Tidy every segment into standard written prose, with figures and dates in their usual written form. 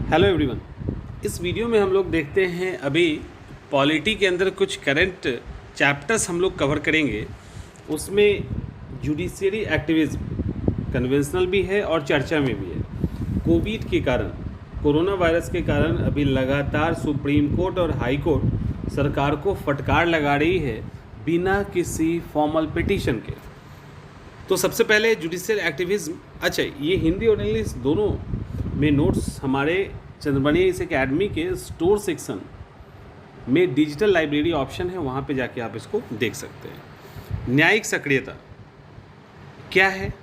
Hello everyone. इस video में हम लोग देखते हैं अभी पॉलिटी के अंदर कुछ करंट चैप्टर्स हम लोग कवर करेंगे। उसमें जुडिशियरी एक्टिविज्म कन्वेंशनल भी है और चर्चा में भी है। कोविड के कारण, कोरोना वायरस के कारण अभी लगातार सुप्रीम कोर्ट और हाई कोर्ट सरकार को फटकार लगा रही है बिना किसी फॉर्मल पिटीशन के। तो सबसे पहले जुडिशियल एक्टिविज्म, अच्छा ये हिंदी और इंग्लिश दोनों में नोट्स हमारे चंद्रमणि इस एकेडमी के स्टोर सेक्शन में डिजिटल लाइब्रेरी ऑप्शन है, वहाँ पे जाके आप इसको देख सकते हैं। न्यायिक सक्रियता क्या है,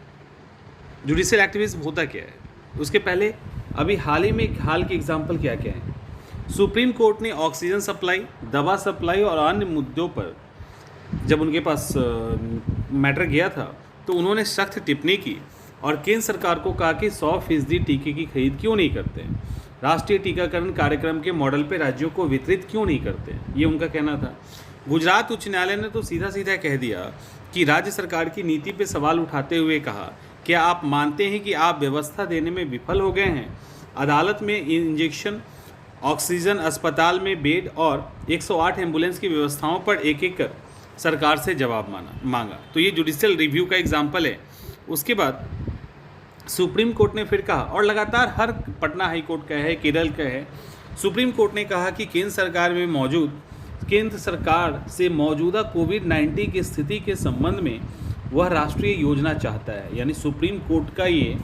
जुडिशियल एक्टिविज्म होता क्या है, उसके पहले अभी हाल ही में हाल के एग्जाम्पल क्या क्या है। सुप्रीम कोर्ट ने ऑक्सीजन सप्लाई, दवा सप्लाई और अन्य मुद्दों पर जब उनके पास मैटर गया था तो उन्होंने सख्त टिप्पणी की और केंद्र सरकार को कहा कि 100% टीके की खरीद क्यों नहीं करते हैं, राष्ट्रीय टीकाकरण कार्यक्रम के मॉडल पर राज्यों को वितरित क्यों नहीं करते हैं, ये उनका कहना था। गुजरात उच्च न्यायालय ने तो सीधा सीधा कह दिया कि राज्य सरकार की नीति पर सवाल उठाते हुए कहा, क्या आप मानते हैं कि आप व्यवस्था देने में विफल हो गए हैं। अदालत में इंजेक्शन, ऑक्सीजन, अस्पताल में बेड और 108 एम्बुलेंस की व्यवस्थाओं पर एक एक कर सरकार से जवाब मांगा। तो ये जुडिशियल रिव्यू का एग्जाम्पल है। उसके बाद सुप्रीम कोर्ट ने फिर कहा, और लगातार हर पटना हाई कोर्ट का है, केरल का है, सुप्रीम कोर्ट ने कहा कि केंद्र सरकार से मौजूदा कोविड-19 की स्थिति के संबंध में वह राष्ट्रीय योजना चाहता है। यानी सुप्रीम कोर्ट का ये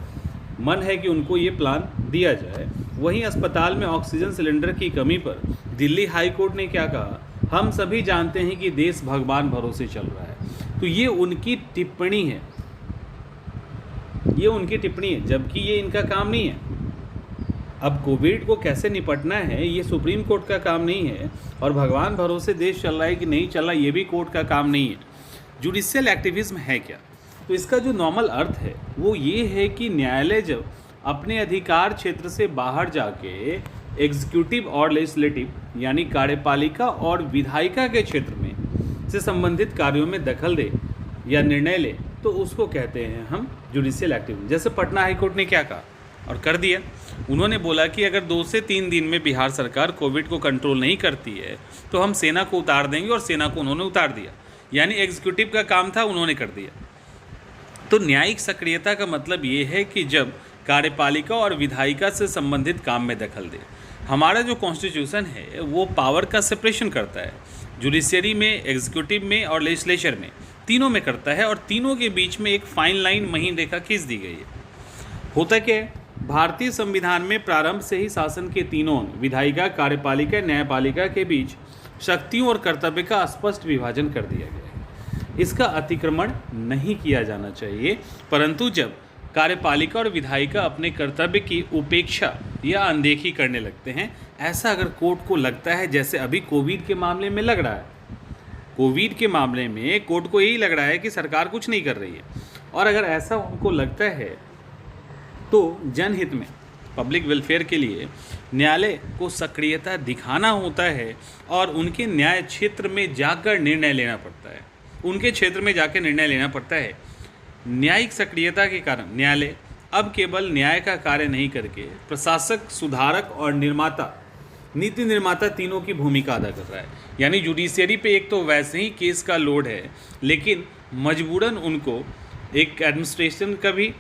मन है कि उनको ये प्लान दिया जाए। वहीं अस्पताल में ऑक्सीजन सिलेंडर की कमी पर दिल्ली हाई कोर्ट ने क्या कहा, हम सभी जानते हैं कि देश भगवान भरोसे चल रहा है। तो ये उनकी टिप्पणी है, जबकि ये इनका काम नहीं है। अब कोविड को कैसे निपटना है ये सुप्रीम कोर्ट का काम नहीं है, और भगवान भरोसे देश चल रहा है कि नहीं चल रहा ये भी कोर्ट का काम नहीं है। जुडिशियल एक्टिविज्म है क्या, तो इसका जो नॉर्मल अर्थ है वो ये है कि न्यायालय जब अपने अधिकार क्षेत्र से बाहर जाके एग्जीक्यूटिव और लेजिस्लेटिव यानी कार्यपालिका और विधायिका के क्षेत्र में से संबंधित कार्यों में दखल दे या निर्णय ले, तो उसको कहते हैं हम जुडिशियल एक्टिविज्म। जैसे पटना हाई कोर्ट ने क्या कहा और कर दिया, उन्होंने बोला कि अगर 2 से 3 दिन में बिहार सरकार कोविड को कंट्रोल नहीं करती है तो हम सेना को उतार देंगे, और सेना को उन्होंने उतार दिया। यानी एग्जीक्यूटिव का काम था, उन्होंने कर दिया। तो न्यायिक सक्रियता का मतलब ये है कि जब कार्यपालिका और विधायिका से संबंधित काम में दखल दे। हमारा जो कॉन्स्टिट्यूशन है वो पावर का सेपरेशन करता है, जुडिशियरी में, एग्जीक्यूटिव में और लेजिस्लेचर में, तीनों में करता है, और तीनों के बीच में एक फाइन लाइन, महीन रेखा खींच दी गई है। होता क्या है, भारतीय संविधान में प्रारंभ से ही शासन के तीनों विधायिका, कार्यपालिका, न्यायपालिका के बीच शक्तियों और कर्तव्य का स्पष्ट विभाजन कर दिया गया है। इसका अतिक्रमण नहीं किया जाना चाहिए, परंतु जब कार्यपालिका और विधायिका अपने कर्तव्य की उपेक्षा या अनदेखी करने लगते हैं, ऐसा अगर कोर्ट को लगता है, जैसे अभी कोविड के मामले में लग रहा है, कोविड के मामले में कोर्ट को यही लग रहा है कि सरकार कुछ नहीं कर रही है, और अगर ऐसा उनको लगता है तो जनहित में, पब्लिक वेलफेयर के लिए न्यायालय को सक्रियता दिखाना होता है और उनके न्याय क्षेत्र में जाकर निर्णय लेना पड़ता है। न्यायिक सक्रियता के कारण न्यायालय अब केवल न्याय का कार्य नहीं करके प्रशासक, सुधारक और नीति निर्माता तीनों की भूमिका अदा कर रहा है। यानी जुडिशियरी पे एक तो वैसे ही केस का लोड है, लेकिन मजबूरन उनको एक एडमिनिस्ट्रेशन का भी,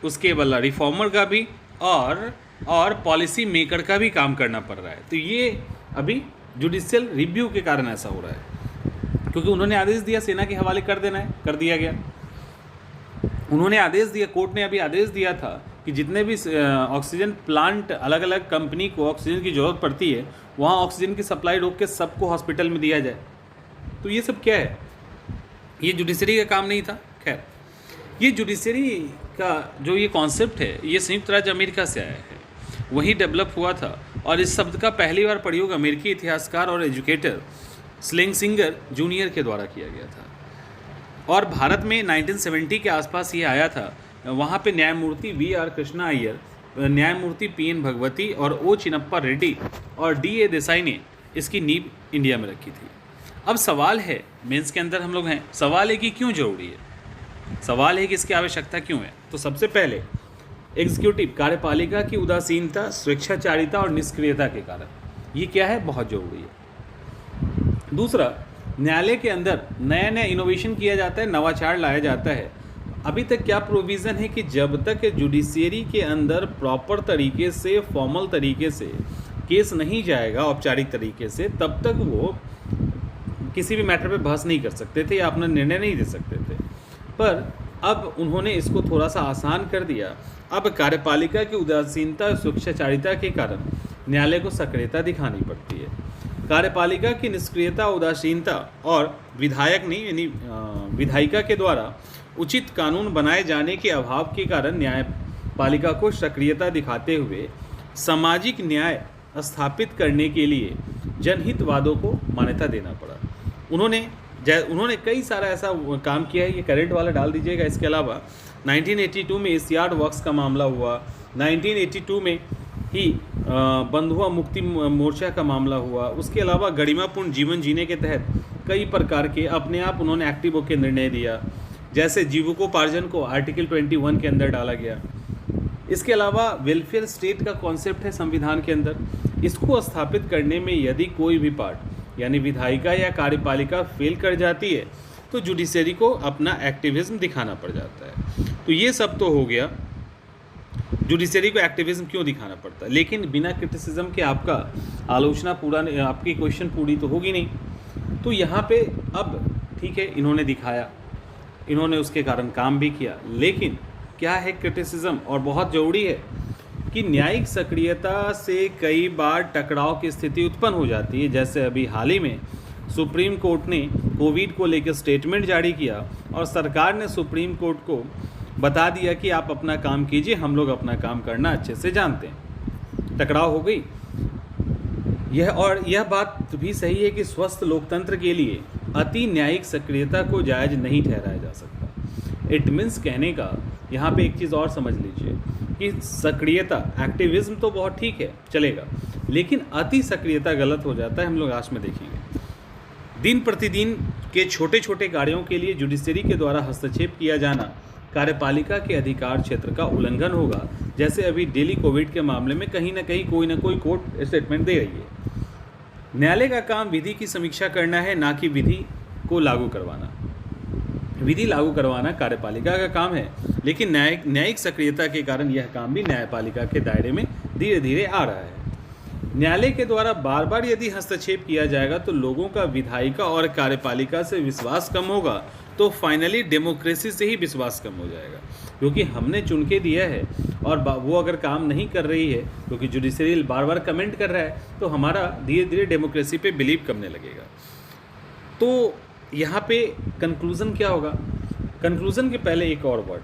उसके वाला रिफॉर्मर का भी और पॉलिसी मेकर का भी काम करना पड़ रहा है। तो ये अभी जुडिशियल रिव्यू के कारण ऐसा हो रहा है, क्योंकि उन्होंने आदेश दिया सेना के हवाले कर देना है, कर दिया गया। उन्होंने आदेश दिया, कोर्ट ने अभी आदेश दिया था कि जितने भी ऑक्सीजन प्लांट, अलग अलग कंपनी को ऑक्सीजन की ज़रूरत पड़ती है, वहाँ ऑक्सीजन की सप्लाई रोक के सबको हॉस्पिटल में दिया जाए। तो ये सब क्या है, ये जुडिशरी का काम नहीं था। खैर, ये जुडिशरी का जो ये कॉन्सेप्ट है ये संयुक्त राज्य अमेरिका से आया है, वहीं डेवलप हुआ था, और इस शब्द का पहली बार प्रयोग अमेरिकी इतिहासकार और एजुकेटर स्लेंगसिंगर जूनियर के द्वारा किया गया था, और भारत में 1970 के आसपास ये आया था। वहाँ पे न्यायमूर्ति VR कृष्णा अय्यर, न्यायमूर्ति PN भगवती और O चिन्नप्पा रेड्डी और DA देसाई ने इसकी नींव इंडिया में रखी थी। अब सवाल है, मेंस के अंदर हम लोग हैं, सवाल है कि क्यों जरूरी है, सवाल है कि इसकी आवश्यकता क्यों है। तो सबसे पहले एग्जीक्यूटिव कार्यपालिका की उदासीनता, स्वेच्छाचारिता और निष्क्रियता के कारण। ये क्या है, बहुत जरूरी है। दूसरा, न्यायालय के अंदर नया नया इनोवेशन किया जाता है, नवाचार लाया जाता है। अभी तक क्या प्रोविज़न है कि जब तक जुडिशियरी के अंदर प्रॉपर तरीके से, फॉर्मल तरीके से केस नहीं जाएगा, औपचारिक तरीके से, तब तक वो किसी भी मैटर पे बहस नहीं कर सकते थे या अपना निर्णय नहीं दे सकते थे। पर अब उन्होंने इसको थोड़ा सा आसान कर दिया। अब कार्यपालिका की उदासीनता और स्वेच्छाचारिता के कारण न्यायालय को सक्रियता दिखानी पड़ती है। कार्यपालिका की निष्क्रियता, उदासीनता और विधायक नहीं यानी विधायिका के द्वारा उचित कानून बनाए जाने के अभाव के कारण न्यायपालिका को सक्रियता दिखाते हुए सामाजिक न्याय स्थापित करने के लिए जनहितवादों को मान्यता देना पड़ा। उन्होंने कई सारा ऐसा काम किया है। ये करंट वाला डाल दीजिएगा। इसके अलावा 1982 में एशियाड वर्क्स का मामला हुआ, 1982 में ही बंधुआ मुक्ति मोर्चा का मामला हुआ। उसके अलावा गरिमापूर्ण जीवन जीने के तहत कई प्रकार के अपने आप उन्होंने एक्टिव होकर निर्णय दिया, जैसे जीविकोपार्जन को आर्टिकल 21 के अंदर डाला गया। इसके अलावा वेलफेयर स्टेट का कॉन्सेप्ट है संविधान के अंदर। इसको स्थापित करने में यदि कोई भी पार्ट यानी विधायिका या कार्यपालिका फेल कर जाती है तो जुडिशरी को अपना एक्टिविज्म दिखाना पड़ जाता है। तो ये सब तो हो गया, जुडिशरी को एक्टिविज्म क्यों दिखाना पड़ता है। लेकिन बिना क्रिटिसिज्म के आपका आलोचना पूरा नहीं, आपकी क्वेश्चन पूरी तो होगी नहीं। तो यहाँ पे अब ठीक है, इन्होंने दिखाया, इन्होंने उसके कारण काम भी किया, लेकिन क्या है क्रिटिसिज्म। और बहुत ज़रूरी है कि न्यायिक सक्रियता से कई बार टकराव की स्थिति उत्पन्न हो जाती है। जैसे अभी हाल ही में सुप्रीम कोर्ट ने कोविड को लेकर स्टेटमेंट जारी किया और सरकार ने सुप्रीम कोर्ट को बता दिया कि आप अपना काम कीजिए, हम लोग अपना काम करना अच्छे से जानते हैं। टकराव हो गई। यह बात भी सही है कि स्वस्थ लोकतंत्र के लिए अति न्यायिक सक्रियता को जायज़ नहीं ठहराया जा सकता। इट मीन्स कहने का यहाँ पे एक चीज़ और समझ लीजिए कि सक्रियता, एक्टिविज्म तो बहुत ठीक है, चलेगा, लेकिन अति सक्रियता गलत हो जाता है। हम लोग आज में देखेंगे। दिन प्रतिदिन के छोटे छोटे कार्यों के लिए जुडिशरी के द्वारा हस्तक्षेप किया जाना कार्यपालिका के अधिकार क्षेत्र का उल्लंघन होगा। जैसे अभी डेली कोविड के मामले में कहीं ना कहीं कोई ना कोई कोर्ट स्टेटमेंट दे रही है। न्यायालय का काम विधि की समीक्षा करना है, ना कि विधि को लागू करवाना। विधि लागू करवाना कार्यपालिका का काम है, लेकिन न्यायिक सक्रियता के कारण यह काम भी न्यायपालिका के दायरे में धीरे धीरे आ रहा है। न्यायालय के द्वारा बार बार यदि हस्तक्षेप किया जाएगा तो लोगों का विधायिका और कार्यपालिका से विश्वास कम होगा, तो फाइनली डेमोक्रेसी से ही विश्वास कम हो जाएगा, क्योंकि हमने चुन के दिया है और वो अगर काम नहीं कर रही है, क्योंकि जुडिशरी बार बार कमेंट कर रहा है, तो हमारा धीरे धीरे डेमोक्रेसी पे बिलीव करने लगेगा। तो यहाँ पे कंक्लूज़न क्या होगा? कंक्लूज़न के पहले एक और वर्ड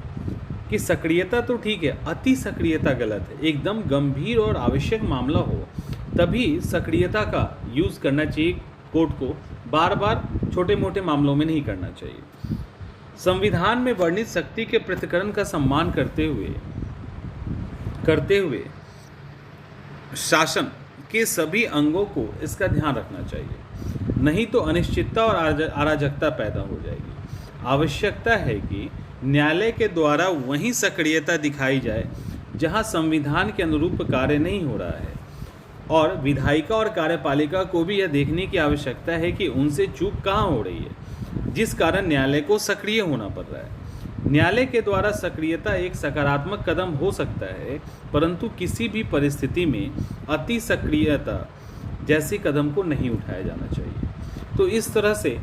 कि सक्रियता तो ठीक है, अति सक्रियता गलत है। एकदम गंभीर और आवश्यक मामला हो तभी सक्रियता का यूज़ करना चाहिए। कोर्ट को बार बार छोटे मोटे मामलों में नहीं करना चाहिए। संविधान में वर्णित शक्ति के पृथक्करण का सम्मान करते हुए शासन के सभी अंगों को इसका ध्यान रखना चाहिए, नहीं तो अनिश्चितता और अराजकता पैदा हो जाएगी। आवश्यकता है कि न्यायालय के द्वारा वहीं सक्रियता दिखाई जाए जहां संविधान के अनुरूप कार्य नहीं हो रहा है, और विधायिका और कार्यपालिका को भी यह देखने की आवश्यकता है कि उनसे चूक कहाँ हो रही है, जिस कारण न्यायालय को सक्रिय होना पड़ रहा है। न्यायालय के द्वारा सक्रियता एक सकारात्मक कदम हो सकता है, परंतु किसी भी परिस्थिति में अति सक्रियता जैसे कदम को नहीं उठाया जाना चाहिए। तो इस तरह से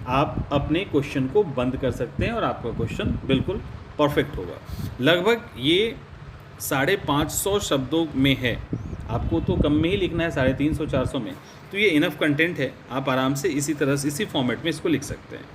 आप अपने क्वेश्चन को बंद कर सकते हैं और आपका क्वेश्चन बिल्कुल परफेक्ट होगा। लगभग ये 550 शब्दों में है, आपको तो कम में ही लिखना है, 350-400 में। तो ये इनफ कंटेंट है, आप आराम से इसी तरह से इसी फॉर्मेट में इसको लिख सकते हैं।